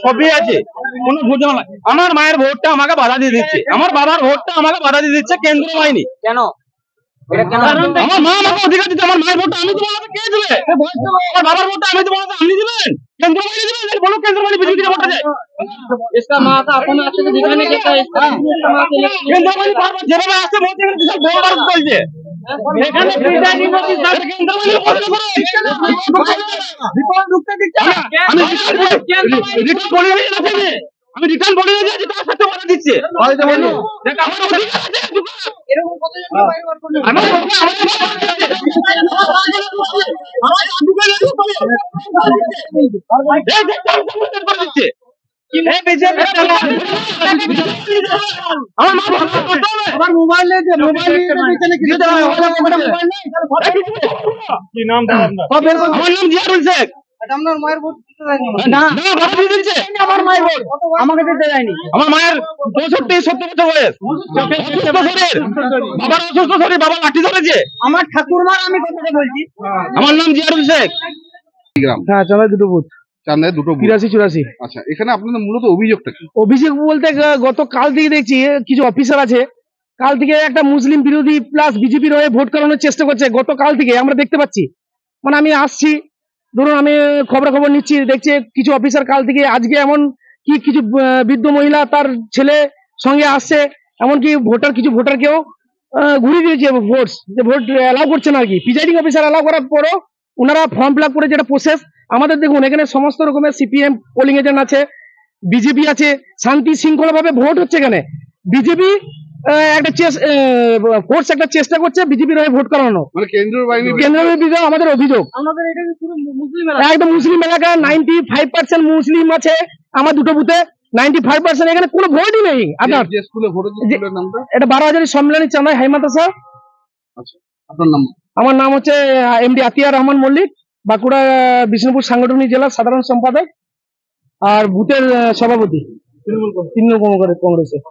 সবই আছে, কোনো বুঝলাম না। আমার মায়ের ভোটটা আমাকে বাধা দিয়ে দিচ্ছে, আমার বাবার ভোটটা আমাকে বাধা দিয়ে দিচ্ছে কেন্দ্র বাহিনী। কেন? আমার মা আমাকে অধিকার দিচ্ছে, আমার মায়ের ভোটটা আমি দেবো, আমাকে কে দেবে? আমার বাবার ভোটটা আমি দেবো, আপনি দিবেন? কেন্দ্র বাহিনী দিবেন? বলো কেন্দ্র বাহিনী বিজেপি ভোটটা যায়। इसका माँ था अपना अच्छे से दिखाने के लिए কেন্দ্র বাহিনী বারবার যেভাবে আসছে বলছে এখানে বিশাল বোমবারুদ চলছে। এখানে প্রিজাইডিং অফিসার কেন্দ্র বাহিনী বন্ধ করো। বিপদ ঢুকতে দিচ্ছে না। আমি রিটার্ন বলে দিয়েছি, আমি রিটার্ন বলে দিয়েছি, তার সাথে বাধা দিচ্ছে। দেখ আমার অধিকার আছে, এরকম কতজন বাইরে বার করলো আমার মোবাইল কি নাম আমার নাম জিয়ারুল শেখ। আপনার মায়ের ভোট দিতে দেয়নি না বাবা দিয়ে দিচ্ছে, আমার মায়ের ভোট আমাকে দিতে দেয়নি আমার মায়ের 65-70 বছর বয়স, বাবার অসুস্থ শরীর, বাবা লাঠি ধরেছে। আমার ঠাকুরমার আমি কথাটা বলছি। আমার নাম জিয়ারুল শেখ। হ্যাঁ, চাঁদায় দুটো বুথ, চান্দায় দুটো বুথ। 83-84। আচ্ছা, এখানে আপনাদের মূলত অভিযোগটা কি? অভিযোগ বলতে গতকাল থেকে দেখছি কিছু অফিসার আছে, কাল থেকে একটা মুসলিম বিরোধী প্লাস বিজেপির হয়ে ভোট করানোর চেষ্টা করছে। গতকাল থেকে আমরা দেখতে পাচ্ছি, মানে আমি আসছি, ধরুন আমি খবর নিচ্ছি, দেখছি কিছু অফিসার কাল থেকে আজকে এমন কি কিছু বৃদ্ধ মহিলা তার ছেলে সঙ্গে আসছে, এমনকি কিছু ভোটারকেও ঘুরিয়ে দিয়েছে ভোট, যে ভোট অ্যালাউ করছে না আর কি। প্রিজাইডিং অফিসার অ্যালাউ করার পরও ওনারা ফর্ম ফিল আপ করে যেটা প্রসেস, আমাদের দেখুন এখানে সমস্ত রকমের সিপিএম পোলিং এজেন্ট আছে, বিজেপি আছে, শান্তি শৃঙ্খলা ভাবে ভোট হচ্ছে। এখানে বিজেপি একটা ফোর্স একটা চেষ্টা করছে বিজেপির হয়ে ভোট করানো, মানে কেন্দ্রীয় বিরুদ্ধে আমাদের অভিযোগ। আমাদের এটা পুরো মুসলিম একদম মুসলিম এলাকা, 95% মুসলিম আছে আমার দুটো বুথে, 95%। এখানে কোনো ভোটই নেই আপনার। যে স্কুলে ভোট হচ্ছে স্কুলের নামটা? এটা 12,000 সম্মেলনী চাঁদাই হাই মাদ্রাসা। আচ্ছা, আপনার নাম? আমার নাম হচ্ছে এমডি আতিয়ার রহমান মল্লিক, বাঁকুড়া বিষ্ণুপুর সাংগঠনিক জেলার সাধারণ সম্পাদক আর বুথের সভাপতি তৃণমূল কংগ্রেসের।